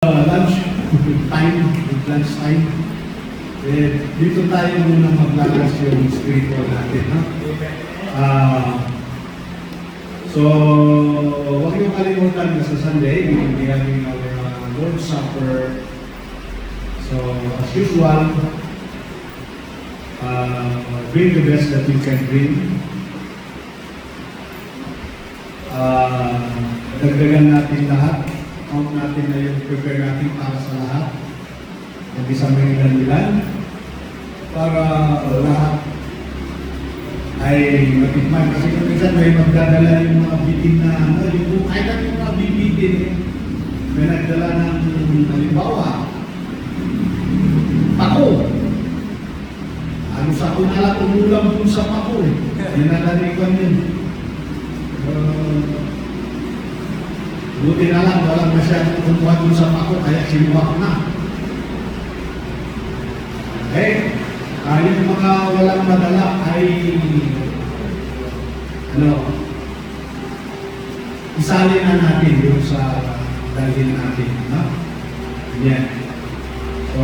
Lunch time, lunch time. Dito tayo muna maglalas yung spiritual natin. No? So, huwag niyo kalimutan na sa Sunday, we will be having our Lord's Supper. So, as usual, bring the best that you can bring. Dagdagan natin lahat. Count natin na yung prepare natin para sa lahat. Yung isang ilan para lahat ay matikman. Kasi kung minsan may magdadala yung mga bitin na yung kahit ano yung mga bibitin, may nagdala ng halimbawa, pako. Ano sa kunala umulam dun sa pako eh. Ninanalikan yun. Buti na lang, walang masyadong kumuha dun sa pako, kaya sinuwak na. Okay? Yung mga walang madala ay isali na natin yung sa dalhin natin. No? Yan. So,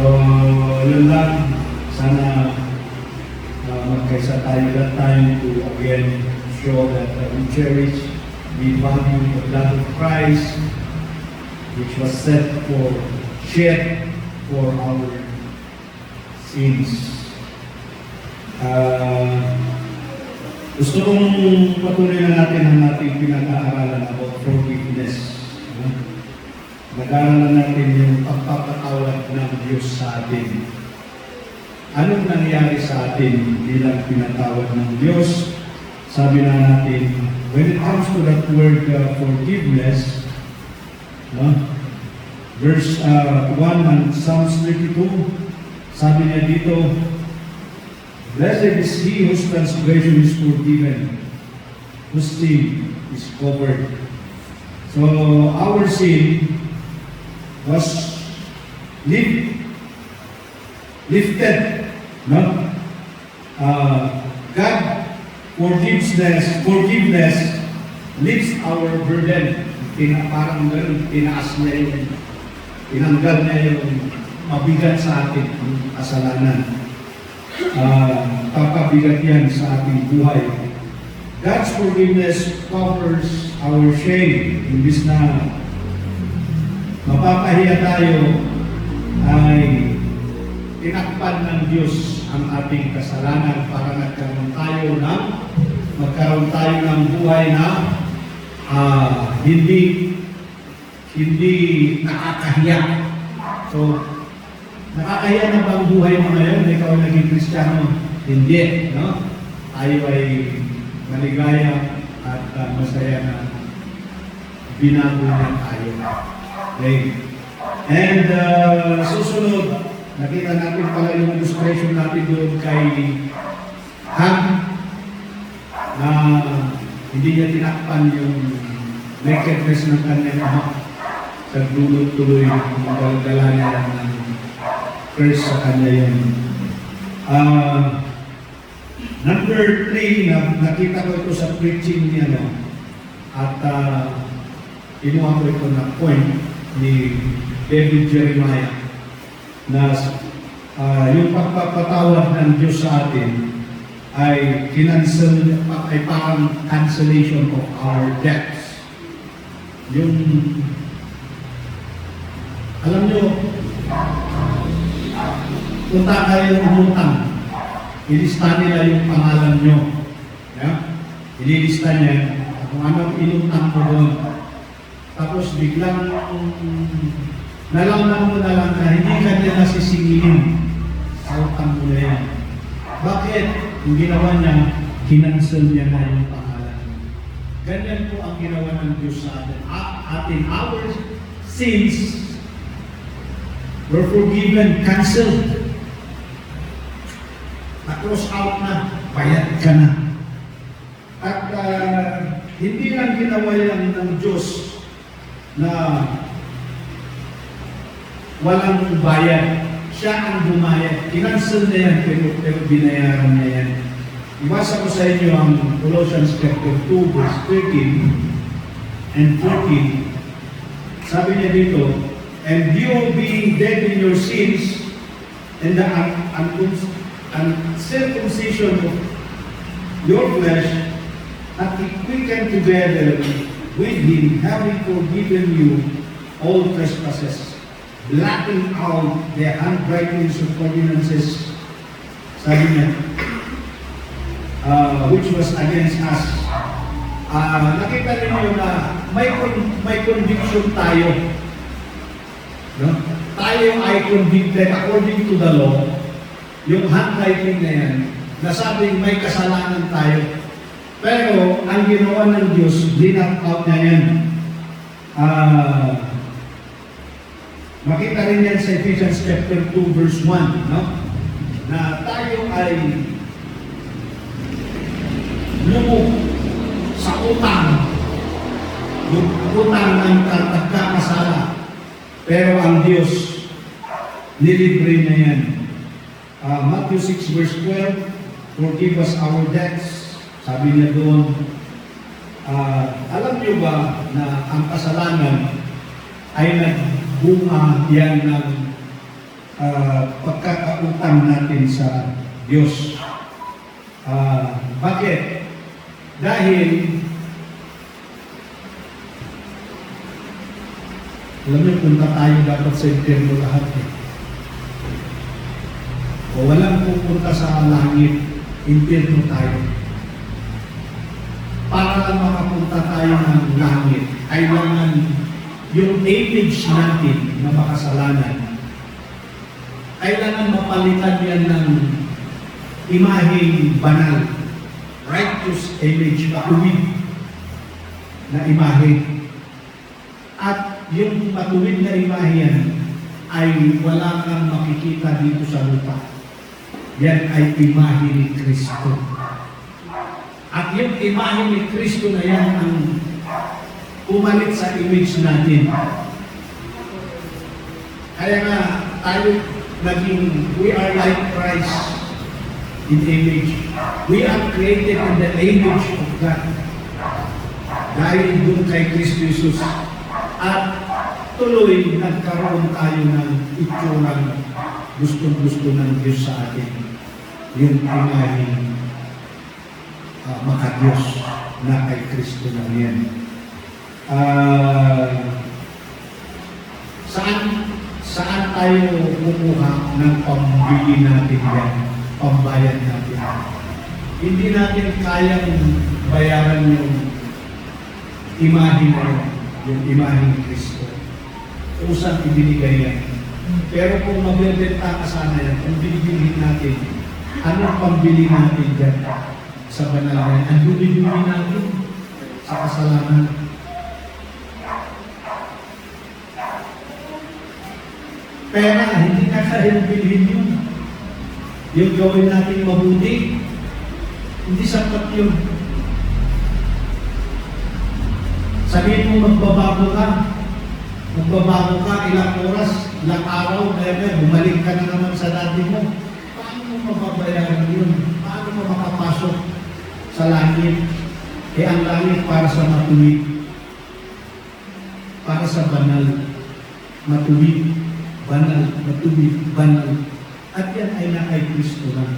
yun lang. Sana magkaisa tayo that time to again show that we cherish, we value the blood of Christ, which was shed for our sins. Gusto kong patuloy na natin ang ating pinag-aaralan about forgiveness. Nag-aaralan natin yung pagpapatawad ng Diyos sa atin. Anong nangyari sa atin bilang pinatawad ng Diyos? Sabi na natin, when it comes to that word forgiveness, verse 1 ng Psalms 32, sabi niya dito, blessed is he whose transgression is forgiven, whose sin is covered. So our sin was lifted. No? God forgiveness lifts our burden. Parang gano'n, tinaas niya yung, tinanggal niya yung mabigat sa atin, ang kasalanan. Papabigat yan sa ating buhay. God's forgiveness covers our shame. Imbis na mapapahiya tayo, ay tinakpan ng Diyos ang ating kasalanan para magkaroon tayo ng buhay na hindi nakakahiya. So, nakakahiya na ba ang buhay mo ngayon? Ikaw ay naging Kristiyano? Hindi, no? Tayo ay maligaya at masaya na binago na tayo. Okay? And susunod, nakita natin pala yung illustration natin doon kay Ham na hindi niya tinakpan yung nakedness ng kanyang ama. Sa tuloy yung dala niya ng curse sa kanya yun. Number 3, nakita ko ito sa preaching niya, at kinuha ko ito na point ni David Jeremiah na yung pagpapatawad ng Diyos sa atin ay parang cancellation of our debts. Yung alam nyo, punta kayo umutang, ilista nila yung pangalan nyo. Yeah? Ililista niya kung anong inutang mo doon. Tapos biglang nalaman mo na lang na hindi ka niya nasisingilin sa utang mo na yan. Bakit? Yung ginawa niya, kinansel niya na yung pangalan. Ganyan po ang ginawa ng Diyos sa atin. Our sins were forgiven, cancelled. Na-cross out na, bayad ka na. At hindi lang ginawa yan ng Diyos na walang bayad. Siya ang bumayad. Kinansel na yan, pero binayaran na yan. Ibasa ko sa inyo ang Colossians chapter 2, verse 13 and 14. Sabi niya dito, And you being dead in your sins, and the uncircumcision of your flesh, hath He quickened together with Him, having forgiven you all trespasses, blotting out the handwritings of ordinances, sabi niya, which was against us. Nakita niyo na may conviction tayo. No? Tayo ay convicted according to the law. Yung handwriting na yan, nasabing may kasalanan tayo. Pero ang ginawa ng Diyos, dinat out niya yan. Makita rin yan sa Ephesians chapter 2 verse 1, no? Na tayo ay lumog sa utang, yung utang ng nagkakasala. Pero ang Diyos, nilibre na yan. Matthew 6 verse 12, forgive us our debts. Sabi niya doon, alam niyo ba na ang kasalanan ay nagbunga yan ng pagkakautang natin sa Diyos. Bakit? Dahil alam niyo, punta tayo dapat sa impyerno lahat eh. O walang pupunta sa langit, impyerno tayo. Para lang makapunta tayo ng langit, kailangan yung image natin na makasalanan, kailangan mapalitan yan ng imaheng banal, righteous image, matuwid na imahe. At yung matuwid na imahe yan ay wala kang makikita dito sa lupa. Yan ay imahe ni Kristo. At yung imahe ni Kristo na yan ang pumalit sa image natin. Kaya nga tayo naging, we are like Christ in image. We are created in the image of God. Dahil doon kay Kristo Jesus. At tuloy nagkaroon tayo ng itsurang gustong-gusto ng Diyos sa atin. Yung imaheng maka-Diyos na kay Kristo na yan. Saan tayo kukuha ng pambili natin yan, pambayad natin? Hindi natin kayang bayaran yung imahe na yun, yung imahe ni Kristo. Usang ibinigay yan. Pero kung magbebenta ka sana yan, kung binibilhin natin, anong pambili natin dyan sa banal na yan? Ang binibilhin natin sa kasalanan. Pera, hindi na kayang bilhin yun. Yung gawin natin mabuti, hindi sapat yun. Sabihin mo magbabago ka, ilang oras, ilang araw, bumalik ka na naman sa dati mo. Paano mo mababayaran yun? Paano mo makapasok sa langit? Ang langit para sa matuwid, para sa banal, matuwid, banal, matuwid, banal. At yan ay na kay Kristo lang.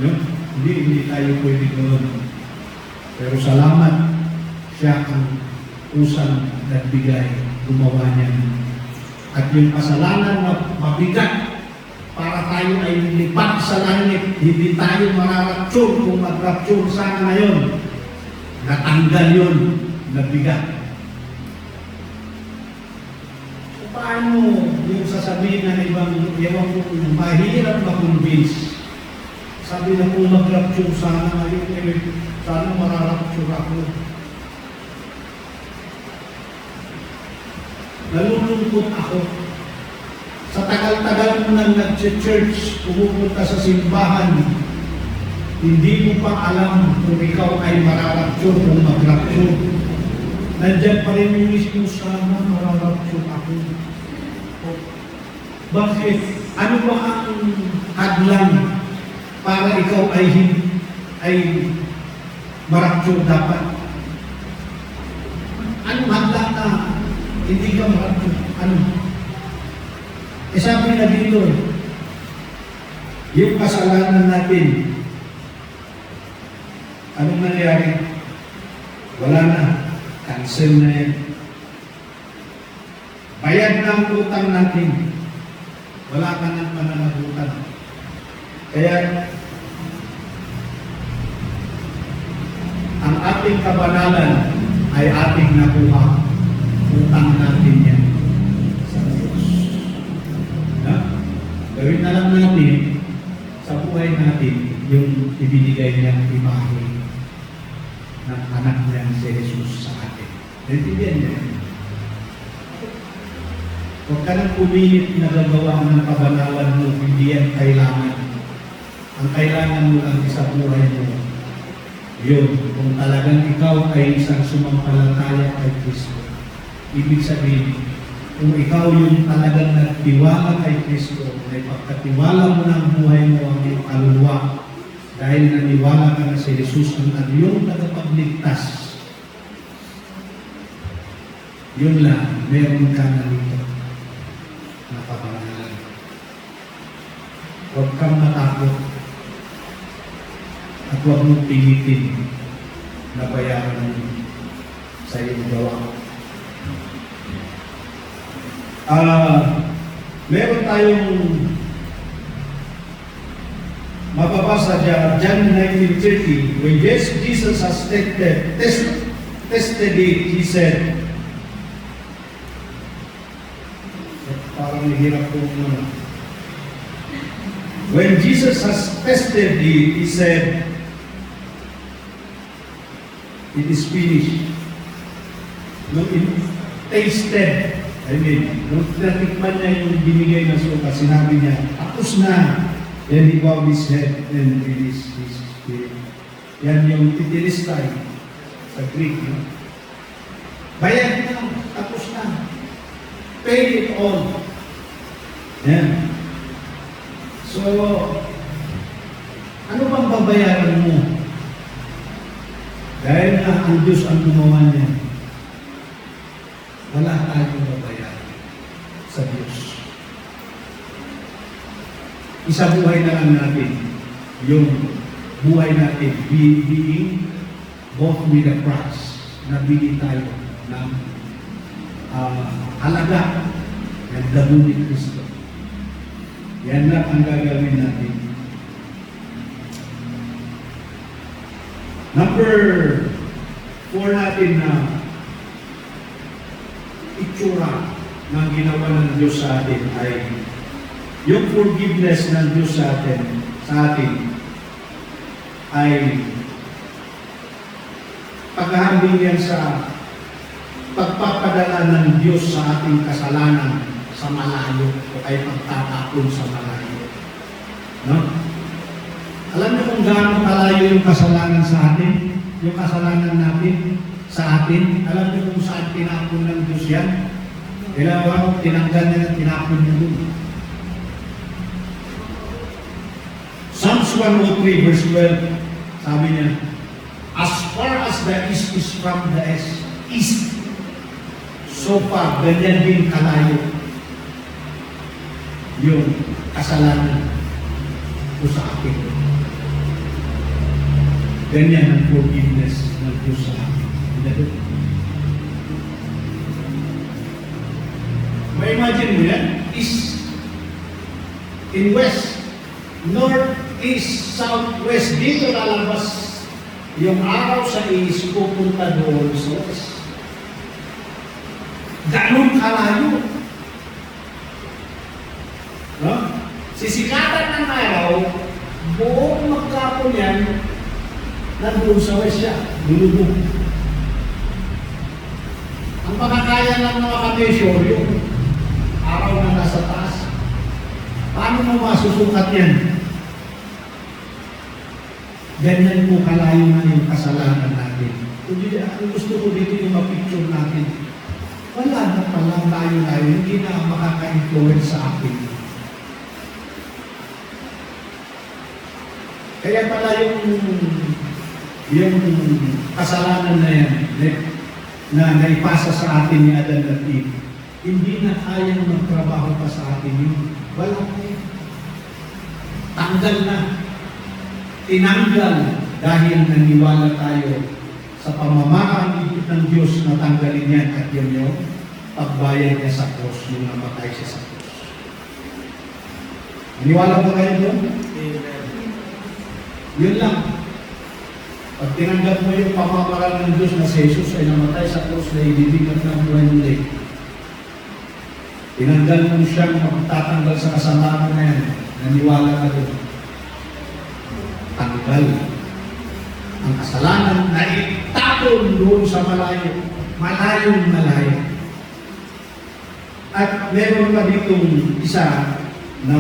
No? Hindi tayo pwede doon. Pero salamat, siya ang usang nagbigay, gumawa niya. At yung kasalanan na mabigat para tayo ay lilipat sa langit, hindi tayo mararapture kung mag-rapture sana ngayon. Natanggal yun, nabigat. Paano yung sasabihin ng ibang ewan ko, mahirap ma-convince? Sabi na kung mag-rapture sana ngayon, sana mararapture ako. Nalulungkot ako. Sa tagal-tagal mo nang nag-church, pumupunta sa simbahan, hindi mo pa alam kung ikaw ay mararapture kung mag-rapture. Nandiyan pa rin yung mismo, sana mararapture ako. Bakit? Ano ba ang hadlang para ikaw ay marapture dapat? Anong hadlang na hindi ka marapture? sabi na dito, yung kasalanan natin, anong nangyari? Wala na. Cancel na yan. Bayad na ang utang natin. Wala ka ng pananagutan. Kaya, ang ating kabanalan ay ating nakuha. Utang natin yan sa Diyos. Gawin na lang natin sa buhay natin yung ibinigay niyang imahe ng anak niyang si Jesus sa atin. Naintindihan niya. Huwag ka nang pumilit na gagawa ng kabanalan mo, hindi yan kailangan. Ang kailangan mo lang sa buhay mo, yun, kung talagang ikaw ay isang sumampalataya kay Kristo. Ibig sabihin, kung ikaw yung talagang nagtiwala kay Kristo, ay pagkatiwala mo ng buhay mo ang iyong kaluluwa, dahil naniwala ka na si Jesus ang iyong tagapagligtas, yun lang, meron ka na dito na kabanalan. Huwag kang matakot at huwag mong pilitin na bayaran mo sa iyong gawa. Meron tayong mababasa dyan, John 19:30, when Jesus has tested it, he said, parang nahirap po muna. When Jesus has tested it, he said, it is finished. Nung tasted, nung natikman niya yung binigay na suka, sinabi niya, tapos na. Then he bowed his head and released his spirit. Yan yung titilistai sa Greek. No? Bayad na, tapos na. Pay it all. Yan. So, ano bang babayaran mo? Dahil na ang Diyos ang gumawa niya, wala tayong babayaran sa Diyos. Isabuhay na lang natin yung buhay natin being both with the cross. Nabili tayo ng halaga ng damo ni Kristo. Yan lang ang gagawin natin. Number 4 natin na itsura ng ginawa ng Diyos sa atin ay yung forgiveness ng Diyos sa atin ay paghahambing yan sa pagpapadala ng Diyos sa ating kasalanan sa malayo o ay pagtatapon sa malayo. No? Alam niyo kung gaano kalayo yung kasalanan sa atin? Yung kasalanan natin sa atin? Alam niyo kung saan tinapon ng Diyos yan? Kailangan tinanggal niya at tinapon niya doon. Psalms 103 verse 12, sabi niya, as far as the east is from the east, so far, ganyan din kalayo yung kasalanan ko sa akin. Ganyan ang forgiveness ng Diyos sa akin. Ma-imagine mo yan, east, in west, north, east, south, west, dito lalabas yung araw sa east, pupunta doon sa west. Ganun kalayo. No? Sisikatan ng araw, buong magkapon yan, nandun sa west siya, lulubog. Ang makakaya lang ng mga measure, yung araw na nasa taas. Paano mo masusukat yan? Ganyan po kalayo na yung kasalanan natin. Kung gusto ko dito yung mapicture natin, wala na palang layo-layo, hindi na makaka-influence sa akin. Kaya pala yung kasalanan na yan, na naipasa sa atin ni Adan at Eve, hindi na kayang magtrabaho pa sa atin yun. Wala na yun. Tanggal na. Tinanggal dahil naniwala tayo sa pamamaraan ng Diyos na tanggalin yan at yun yung pagbayad niya sa cross nung namatay siya sa cross. Naniwala ba kayo doon? Yun lang. Pag tinanggap mo yung pamamaraan ng Diyos na si Jesus ay namatay sa cross na ibibigyan ng buhay muli. Tinanggal mo siyang magtatanggal sa kasalanan na yan. Naniwala ka doon. Tanggal ang kasalanan na itapon doon sa malayo. Malayong malayo. At meron pa ditong isa na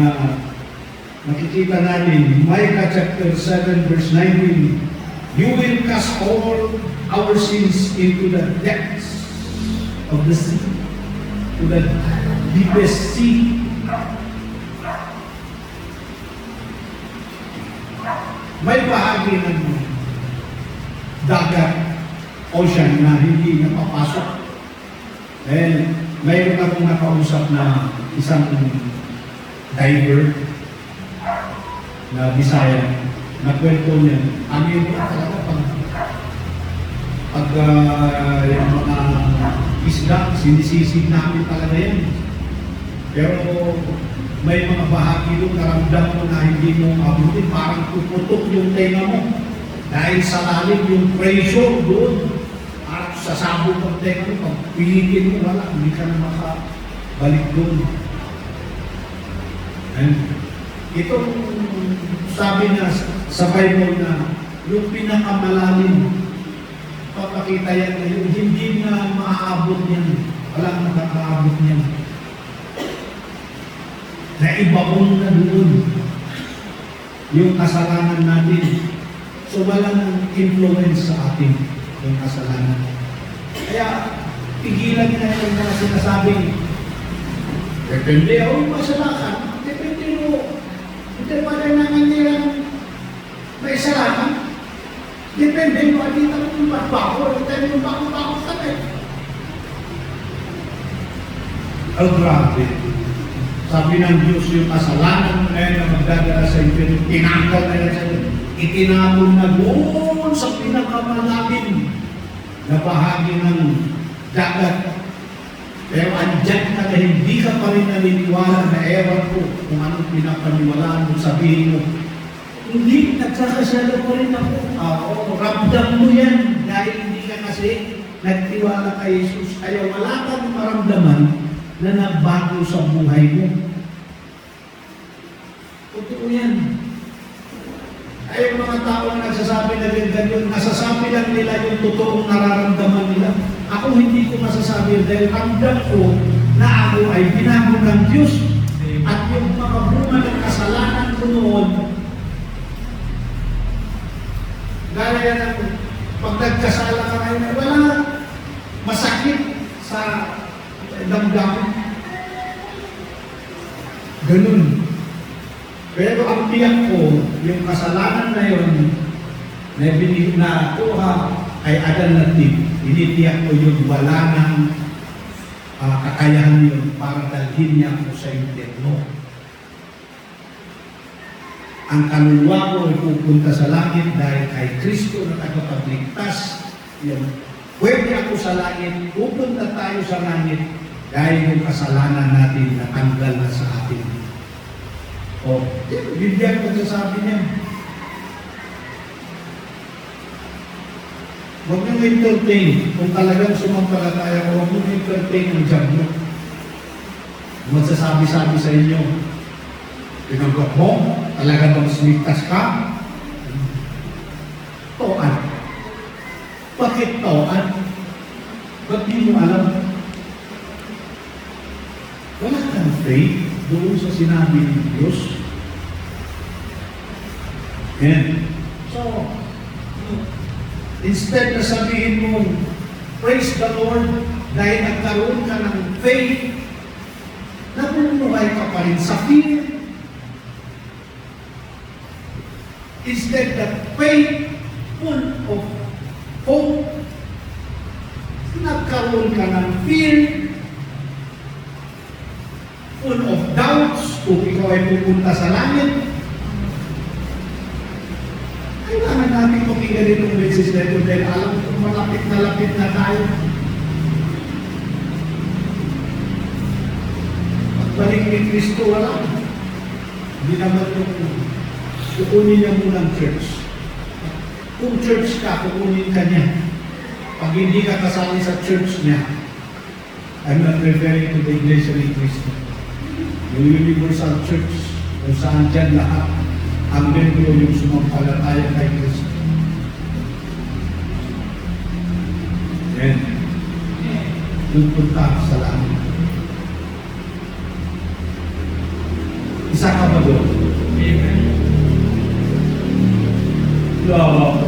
nakikita namin, Micah chapter 7 verse 19, you will cast all our sins into the depths of the sea, to the deepest sea. May bahagi ng dagat, ocean na hindi napapasok. And mayroon akong nakausap na isang diver na Bisaya, na kwento niya, ano yun talaga pag yung mga isda, sinisisig namin talaga yan. Pero may mga bahagi doon, naramdam mo na hindi mo abutin, parang puputok yung tenga mo. Dahil sa lalim yung pressure doon, parang sasabog ang tenga mo, pag pilitin mo, wala, hindi ka na makabalik doon. And itong sabi na sa Bible na yung pinakamalalim, papakita yan na yung hindi na maaabot yan, walang nakakaabot yan. Naibabong na doon yung kasalanan natin. So walang influence sa atin yung kasalanan. Kaya pigilan na yung mga sinasabing depende ako masalakan. Depende mo. Hindi pa rin naman nilang may salakan. Depende mo at dito yung magbago. Depende yung bago-bago ka rin. Oh, grabe. Sabi ng Diyos yung kasalanan ngayon na magdadala sa inyo, tinanggal na yan sa inyo, itinapon na doon sa pinakamalalim na bahagi ng dagat. Pero andyan ka na hindi ka pa rin naniniwala na ewan ko kung anong pinapaniwalaan mo, sabihin mo, hindi, nagkakasyalo pa rin ako. Ramdam mo yan dahil hindi ka kasi nagtiwala kay Jesus. Kaya wala kang maramdaman na nagbago sa buhay mo. Totoo yan. Ay, yung mga tao na nagsasabi na ganyan, nasasabi lang nila yung totoong nararamdaman nila. Ako hindi ko masasabi dahil ramdam ko na ako ay binago ng Diyos. At yung mga bunga ng kasalanan ko noon, gaya ng pag nagkasala ka ngayon, wala masakit sa damdamin. Ganun. Pero ang tiyak ko, yung kasalanan na yun, na kuha ay alternative. Initiyak ko yung wala ng kakayahan yun para dalhin niya ako sa impyerno. Ang kaluluwa ko ay pupunta sa langit dahil kay Kristo na tagapagligtas. Yan. Pwede ako sa langit, pupunta tayo sa langit dahil yung kasalanan natin natanggal na sa atin. O, Biblia ang nagsasabi niya. Huwag niyong entertain. Kung talagang sumampalataya ko, huwag niyong entertain ang diablo. Magsasabi-sabi sa inyo, tinanggap mo, talagang magsimigtas ka, toan. Bakit toan? Ba't di mo alam? Wala kang faith doon sa sinabi ng Diyos. Yan. So, instead na sabihin mo, praise the Lord, dahil nagkaroon ka ng faith, namumuhay ka pa rin sa fear. Instead that faith full of hope, nagkaroon ka ng fear, full of doubts kung ikaw ay pupunta sa langit. Kailangan natin pakinggan itong message na ito dahil alam ko malapit na tayo. Pagbalik ni Kristo, wala. Hindi naman yung kukunin niya muna ang church. Kung church ka, kukunin ka niya. Pag hindi ka kasali sa church niya, I'm not referring to the Iglesia ni Cristo. Yung universal church, kung saan dyan lahat, ang membro yung sumampalataya kay Cristo. Then, pupunta sa langit. Isa ka ba doon? Amen.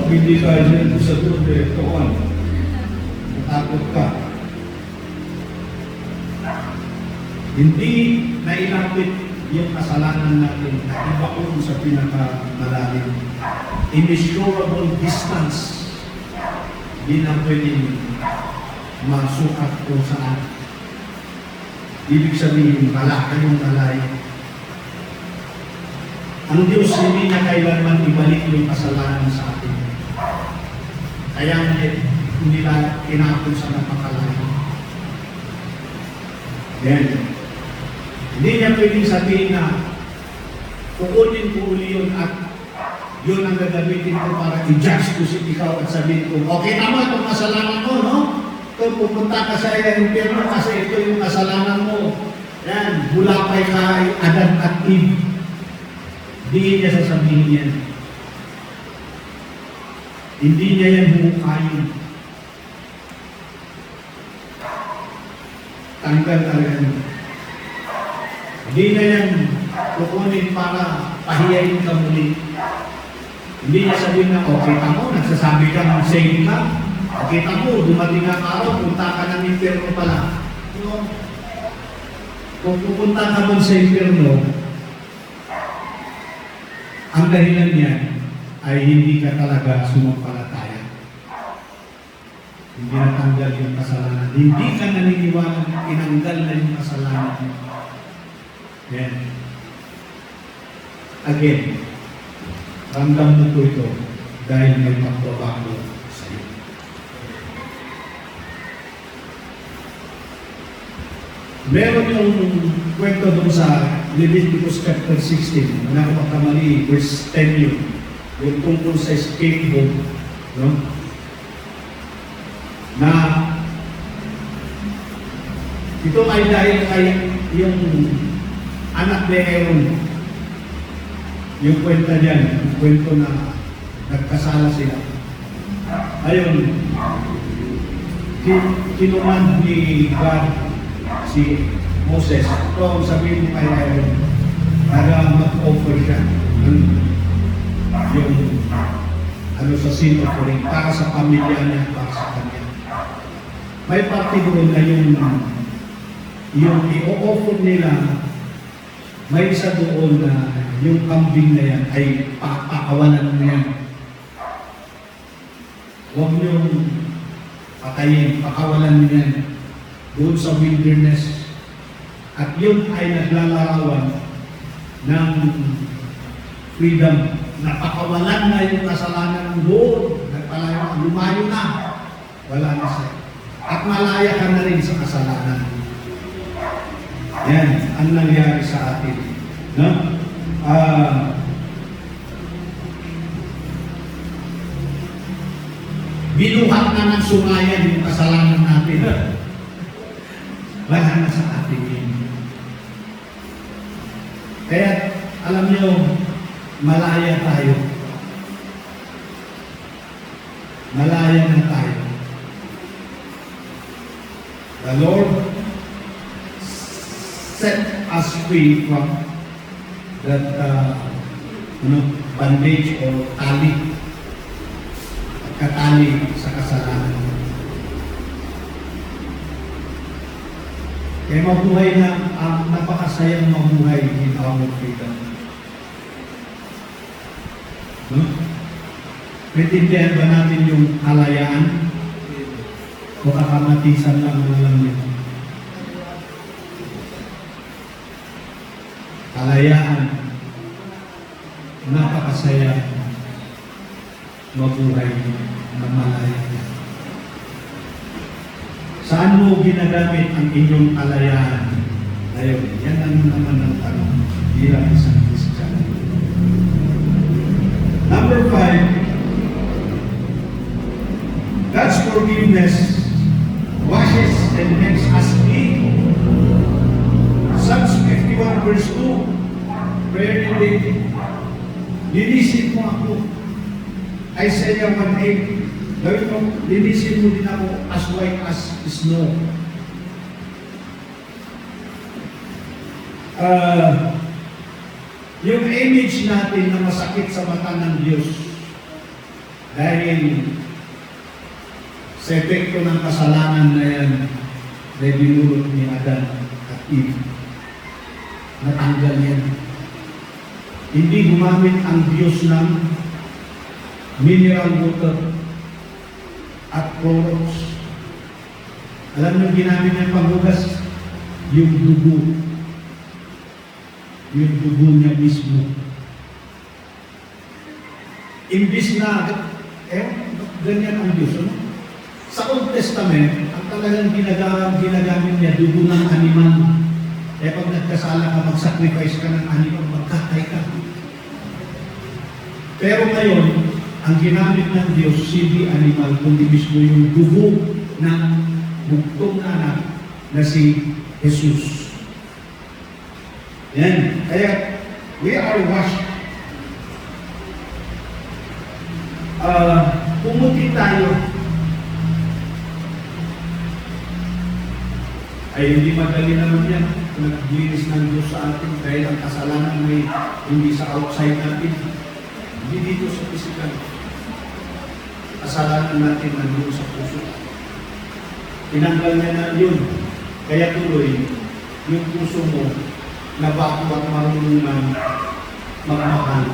Hindi ka dyan sa doon, kawan. Natakot ka. Hindi nailapit yung kasalanan natin na iba ko sa pinakamalalim. Immeasurable distance. Hindi na pwedeng masukat kung saan. Ibig sabihin, malaki yung malayo. Ang Diyos hindi niya kailanman ibalik yung kasalanan sa atin. Kaya hindi na kinapon sa napakalayo. Yan. Hindi niya pwedeng sabihin na kukunin ko uli yun at yun ang gagamitin ko para i-judge ko si ikaw at sabihin ko, okay naman itong kasalanan mo, no? Ito, pupunta ka sa impyerno kasi ito yung kasalanan mo. Yan, bulapay ka ay Adam at Eve. Hindi niya sasabihin yan. Hindi niya yan humukayin. Tanggal talaga. Hindi na yan kukunin para pahiyain ka muli. Hindi niya sabihin na, okay ka mo, nagsasabi ka ng same ka. Okay ka mo, dumating ang araw, punta ka ng impyerno pala. So, kung pupunta ka man sa impyerno, ang dahilan niyan ay hindi ka talaga sumampalataya. Hindi natanggal yung kasalanan. Hindi ka naniniwala na tinanggal na yung kasalanan. Yan. Again, ramdam mo po ito dahil may pagbabago sa iyo. Meron yung kwento doon sa Leviticus chapter 16, na pagkamali, verse 10 yun, yung tungkol sa scapegoat, no? Na ito ay dahil kay yung anak ni Aaron, yung kwenta dyan, yung kwento na nagkasala sila. Ayun, kinuman ni God si Moses, ito ang sabihin mo kay Aaron, para mag-offer siya yung sa sin offering, para sa pamilya niya, para sa kanya. May parte doon na yung i-offer nila, may isa doon na yung kambing na yan ay pakawalan na yan. Huwag niyong patayin, pakawalan niyo yan doon sa wilderness. At yun ay naglalarawan ng freedom. Napakawalan na yung kasalanan doon. Nagpalayo, lumayo na. Wala na siya. At malaya ka na rin sa kasalanan. Yan ang nangyari sa atin. No? Binuhat na ng sungayan yung kasalanan natin. Wala na sa atin yun. Kaya, alam niyo, malaya tayo. Malaya na tayo. The Lord set us free from that bandage or tali, katali sa kasalanan. Kaya mabuhay na, napakasayang mabuhay in our freedom. No? Naintindihan ba natin yung kalayaan? O kakamatisan lang yun? kalayaan, napakasaya, mabuhay na malaya. Saan mo ginagamit ang inyong kalayaan? Ayun, yan ang naman ang tanong bilang isang Kristiyano. Number 5, God's forgiveness washes and makes us clean. Psalms 51 verse 2, prayer ni David, linisin mo ako. Isaiah 1:8, gawin mo, linisin mo din ako as white as snow. Yung image natin na masakit sa mata ng Diyos dahil sa epekto ng kasalanan na yan na dinulot ni Adan at Eve, natanggal yan. Hindi gumamit ang Diyos ng mineral water at Clorox. Alam nyo ginamit niyang panghugas? Yung dugo. Yung dugo niya mismo. Imbis na, ganyan ang Diyos. Ano? Sa Old Testament, ang talagang ginagamit niya, dugo ng animal. Pag nagkasala ka, mag-sacrifice ka ng animal, magkatay ka. Pero ngayon, ang ginamit ng Diyos, hindi animal, kundi mismo yung dugo ng bugtong anak na si Jesus. Yan. Kaya, we are washed. Pumuti tayo. Ay hindi madali naman yan. Naglinis ng Diyos sa atin dahil ang kasalanan may hindi sa outside natin. Hindi dito sa physical. Kasalanan natin nandun sa puso. Tinanggal niya na yun. Kaya tuloy, yung puso mo, nabago at marunong ng magmahal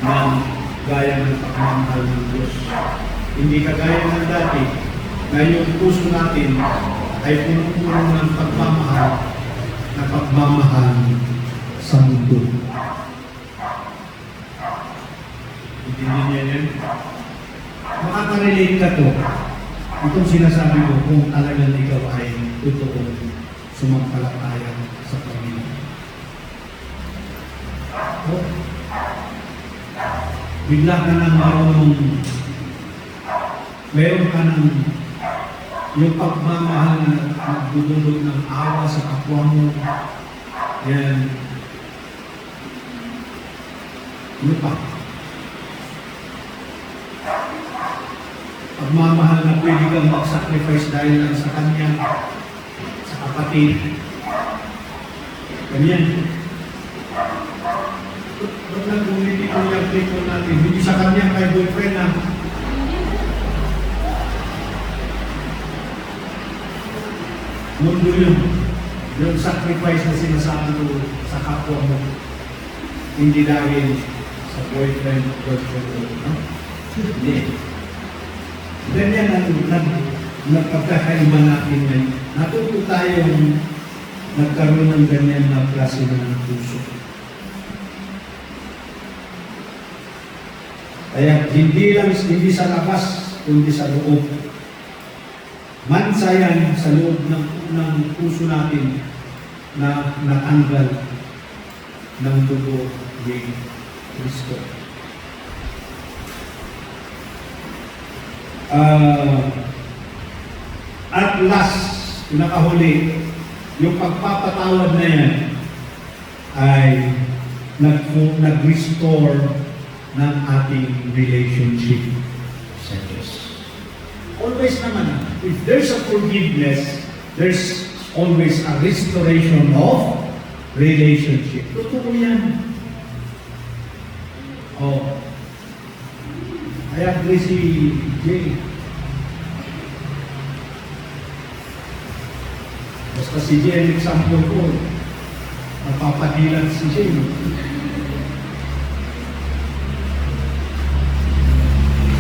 ng gaya ng pagmamahal ng Diyos. Hindi kagaya ng dati na yung puso natin ay puno ng pagmamahal na pagmamahal sa mundo. Hindi niya yan. Makaka-relate ka to. Itong sinasabi ko kung talagang ikaw ay totoo sumampalataya sa Panginoon. Oh. Bigla ka nang meron ka ng yung pagmamahal na nagdudulot ng awa sa kapwa mo. Yan. Ano pa? Pagmamahal na pwede kang mag-sacrifice dahil lang sa Kanya, sa kapatid. Ganyan. Ba't nag-umiti ko yung people natin? Hindi sa Kanya kay boyfriend na mundo yun. Yung sacrifice na sinasabi ko sa kapwa mo. Hindi dahil sa boyfriend, no? Hindi. Ganyan ang nagpagkakaiba natin ngayon. Natuto tayong nagkaroon ng ganyan na klase ng puso. Kaya hindi sa labas, kundi sa loob. Mansayan sa loob ng puso natin na natanggal ng dugo ni Kristo. At last, pinakahuli, yung pagpapatawad na yan ay nag-restore ng ating relationship sa Diyos. Always naman, if there's a forgiveness, there's always a restoration of relationship. Totoo yan. Oh. I agree si Jay. Basta si Jay, ang example ko, napapadilan si Jay.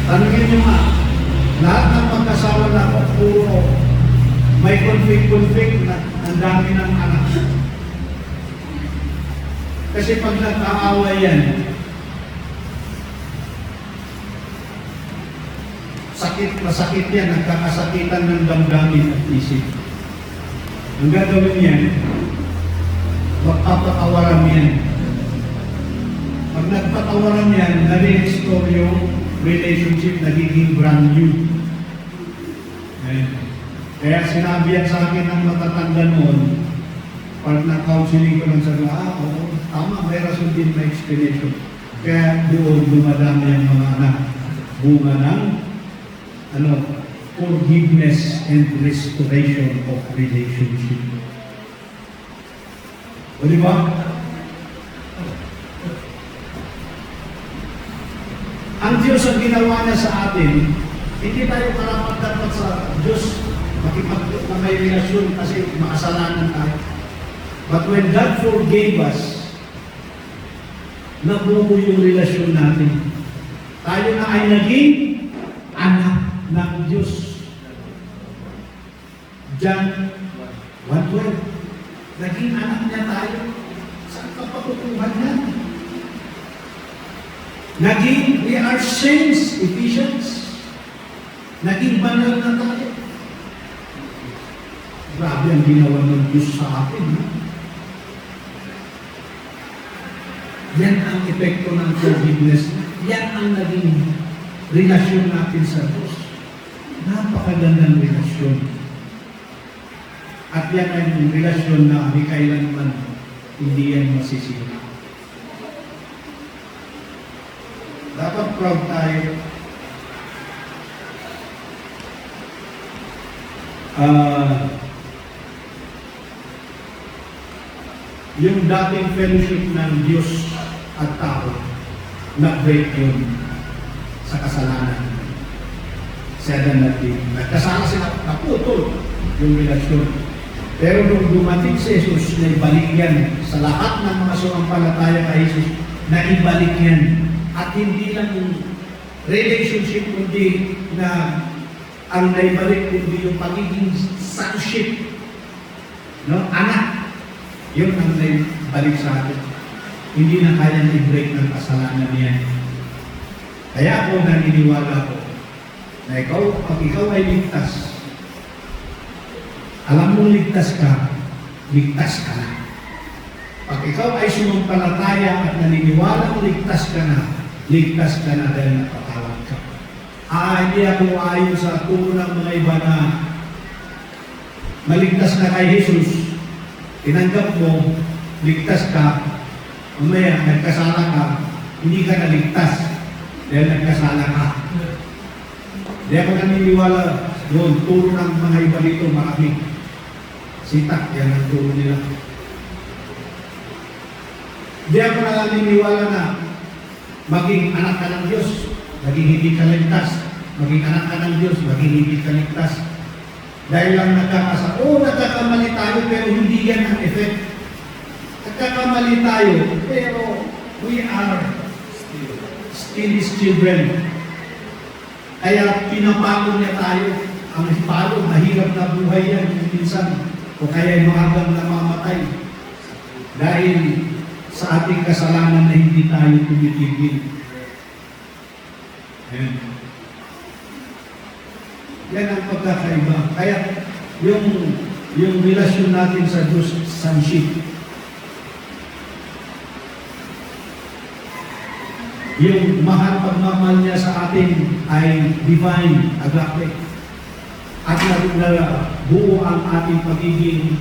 Tanungin nyo nga, lahat ng magkasawa na ako, puro may conflict na ang dami ng anak. Kasi pag nag-aaway yan, masakit yan, nagkakasakitan ng damdamin at isip. Ang gagawin yan, magpapatawaran yan. Pag nagpatawaran yan, nare-restore yung relationship, nagiging brand new. Kaya sinabi yan sa akin ng matatanda noon, pag na-counseling ko lang sabi, oo, tama, may rason din may explanation. Kaya doon dumadami ang mga anak, bunga ng forgiveness and restoration of relationship. O di ba? Ang Diyos ang ginawa niya sa atin, hindi tayo karapat dapat sa Diyos na may relasyon kasi makasalanan tayo. But when God forgave us, nabuo yung relasyon natin. Tayo na ay naging anak ng Diyos. John 1:12. Naging anak niya tayo. Saan ka patutuhan yan? We are saints, Ephesians. Naging banal na tayo. Grabe ang ginawa ng Diyos sa atin. Yan ang epekto ng forgiveness. Yan ang naging relasyon natin sa Diyos. Napakagandang relasyon. At yan ay relasyon na di kailanman hindi yan masisira. Dapat proud tayo. Yung dating fellowship ng Diyos at tao, na-break yun sa kasalanan. Adam at Eve. Nagkasala sila, naputol yung relasyon. Pero nung dumating si Jesus, naibalik yan. Sa lahat ng mga sumampalataya kay Jesus, naibalik yan. At hindi lang yung relationship, kundi na ang naibalik, kundi yung pagiging sonship. No? Anak. Yun ang naibalik sa atin. Hindi na kayang i-break ng kasalanan niya. Kaya ako naniniwala ko na pag ikaw ay ligtas, alam mo ligtas ka na. Pag ikaw ay sumampalataya at naniniwala mo ligtas ka na dahil napatawad ka. Hindi ako ayon sa turo ng mga iba na maligtas na kay Jesus, tinanggap mo, ligtas ka, umaya, nagkasala ka, hindi ka naligtas dahil nagkasala ka. Hindi ako naniniwala doon, turo ng mga iba dito, marami. Sitak, yan ang turo nila. Hindi ako naniniwala na maging anak ka ng Diyos, maging hindi ka ligtas. Maging anak ka ng Diyos, maging hindi ka ligtas. Dahil lang nagkakamali tayo, pero hindi yan ang effect. Nagkakamali tayo, pero we are still His children. Kaya pinapalo niya tayo. Ang palo, mahirap na buhay yan minsan. O kaya maagang namamatay. Dahil sa ating kasalanan na hindi tayo tumitigil. Yan ang pagkakaiba. Kaya yung relasyon natin sa Diyos, sonship. Yung mahal pagmamahal niya sa atin ay divine, agape. At buo ang ating pagiging,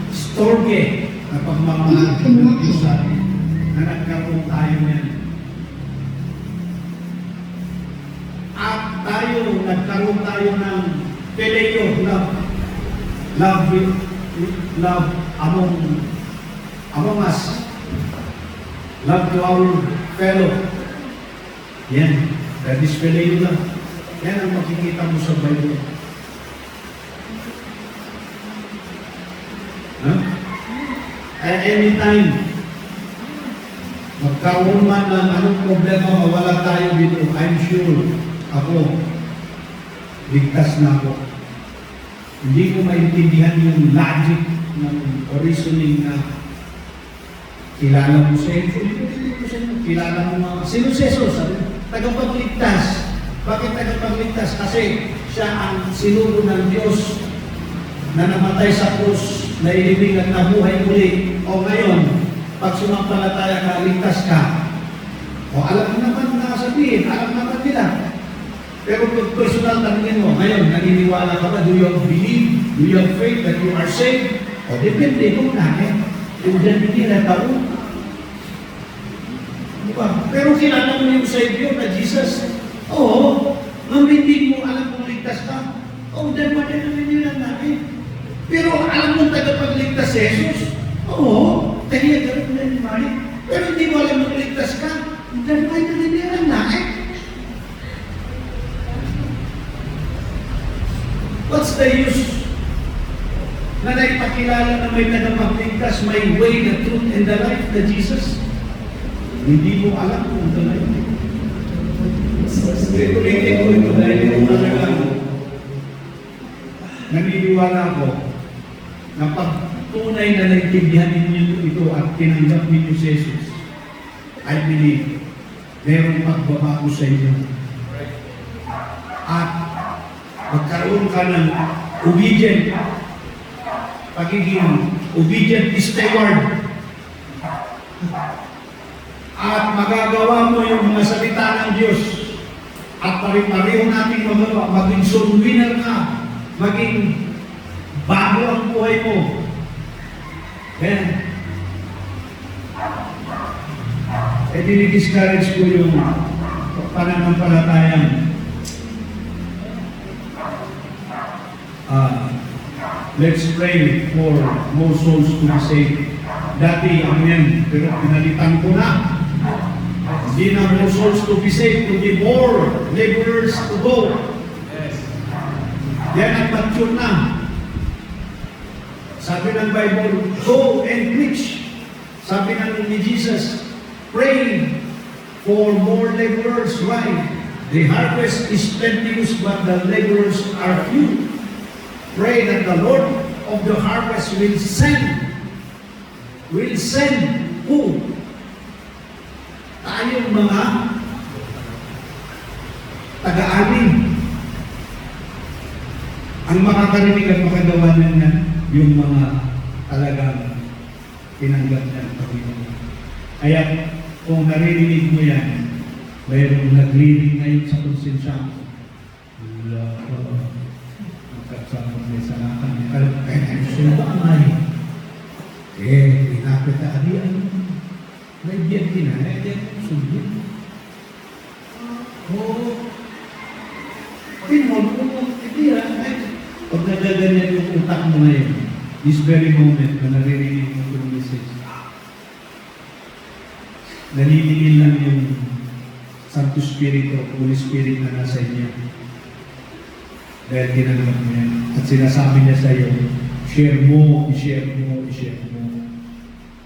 storge na pagmamahal ng Diyos sa atin. Na nagkaroon tayo yan. At nagkaroon tayo ng phileo, love among us. Love to our fellow. Yan. That is phileo lang. Yan ang makikita mo sa Bible. At anytime, magkaroon man ng anong problema, mawala tayo dito, I'm sure, ako, ligtas na ako. Hindi ko maintindihan yung logic o reasoning na kilala mo siya, kilala mo mga, sino si Jesus? Tagapagligtas. Bakit tagapagligtas? Kasi siya ang sinugo ng Diyos na namatay sa krus, na ilibing at nabuhay muli. O ngayon, pag sumampalataya ka, ligtas ka. O alam naman na sabihin, alam naman nila. Pero kung personal tanongin mo, ngayon, naniniwala ka ba? Do you believe? Do you have faith that you are saved? O depende kung namin. Kung dyan hindi na tao. Diba? Pero kilala mo yung Savior na Jesus. Oo. Nung hindi mo alam kung ligtas ka, oh, dyan pa din naniniwala namin. Pero alam mo tagapagligtas si Jesus? Oo. Kaya gano'n na ni Mari. Pero hindi mo alam kung ligtas ka, dyan pa din naniniwala namin. What's the use? Na naipakilala na may tagapagligtas, may way, the truth, and the life na Jesus. Hindi mo alam kung ito na yun. Ulitin ko ito dahil ito talaga naniniwala ako na pag tunay na naintindihan ninyo ito at tinanggap ninyo si Jesus, I believe mayroong pagbabago sa inyo. At magkaroon ka ng obedient, pagiging obedient steward. At magagawa mo yung mga salita ng Diyos. At pari-pareho natin magawa, maging soul winner ka, maging bago ang buhay mo. Then, dinidiscourage ko yung pananampalatayang let's pray for more souls to be saved. Dati, amen, pero pinalitan ko na. Hindi na more souls to be saved, kundi more laborers to go. Yes. Yan ang mature na. Sabi ng Bible, go and preach. Sabi ng ni Jesus, pray for more laborers. Why? The harvest is plenteous, but the laborers are few. Pray that the Lord of the harvest will send who? Tayong mga taga-amin. Ang makakarinig at makagawa na yung mga talagang tinanggap ng Panginoon. Kaya kung naririnig mo yan, mayroong nag-reading ngayon sa konsensya mo. Magkasama may salatan niya. Kaya sino ba ang may? Inapit na adian. May biyan kinaya, diyan sundin. Hindi pag nagaganyan yung utak mo ngayon, this very moment na naririnig mo yung message, nalilingin lang yung Santo Espiritu, Holy Spirit na nasa inyo. Dahil tinanggap mo yan. At sinasabi niya sa iyo, share mo, i-share mo, i-share mo.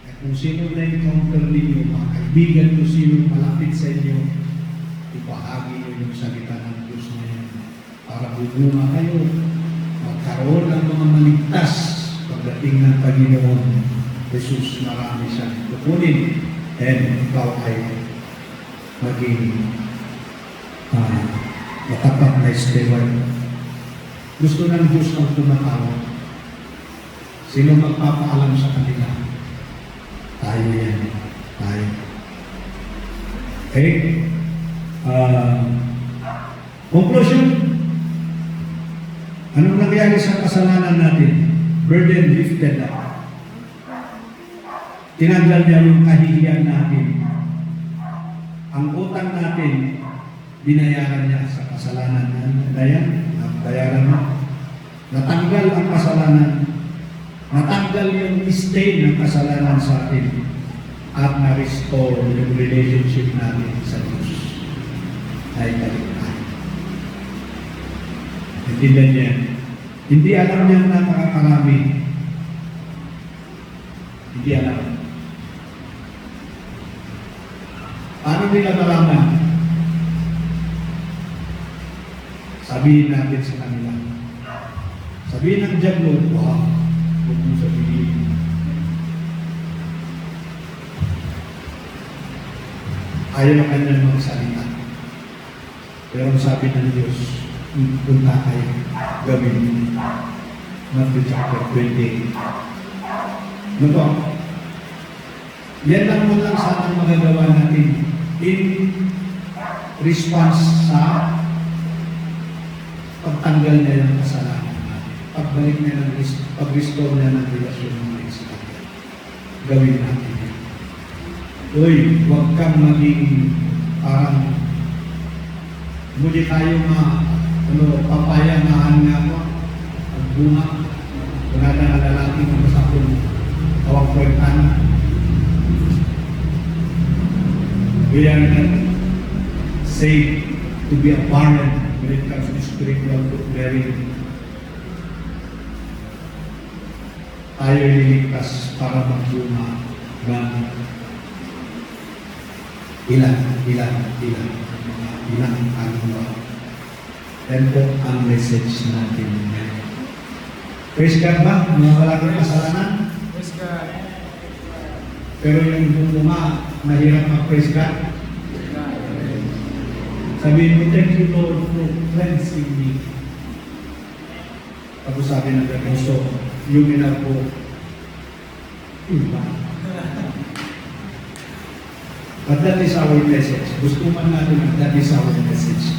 At kung sino na encounter ninyo, mga kaibigan ko, sino malapit sa inyo, ibahagi nyo yung salita ng Diyos na yan. Para bubunga kayo, magkaroon ng mga maligtas pagdating ng Panginoon. Jesus, marami siya tukunin. And ikaw ay maging matapat na steward. Gusto ng Diyos ang tumatawag. Sino magpapaalam sa kanila? Tayo yan. Tayo. Okay? Conclusion. Anong nangyari sa kasalanan natin? Burden lifted up. Tinanggal niya yung kahihiyan natin. Ang utang natin, binayaran niya sa kasalanan. Bayaran mo. Natanggal ang kasalanan. Natanggal yung stain ng kasalanan sa atin. At na-restore yung relationship natin sa Diyos. Ay kaligtaan. Intindihan niya. Hindi alam niya na nakakarami. Hindi alam. Paano nila malaman? Sabihin natin sa kanila. Sabihin ng diablo, wow, Huwag mong sabihin. Ayaw na kanyang magsalita. Pero ang sabi ng Diyos, punta kayo, gawin. Matthew chapter 28. Ano po? Yan lang mo lang sana magagawa natin in response sa pagtanggal niya ng kasalanan natin. Pagbalik niya ng pag-restore niya ng relasyon ng Israel. Gawin natin yan. Uy, huwag kang maging parang muli tayo papayangahan nga ako ang bunga. Wala na lalaki ng masakong tawag kwentana. We are not saved to be a barren when it comes to spiritual bearing. Tayo liligtas para magbunga ng ilang ano. Yan po ang message natin. Praise God ba? Mga wala kang kasalanan? Praise God. Pero yung bunga, mahirap mag-praise God. Sabihin mo, thank you Lord for cleansing me. Tapos sabi ng Diyos, yung minapo, iba. But that is our message. Gusto man natin, that is our message.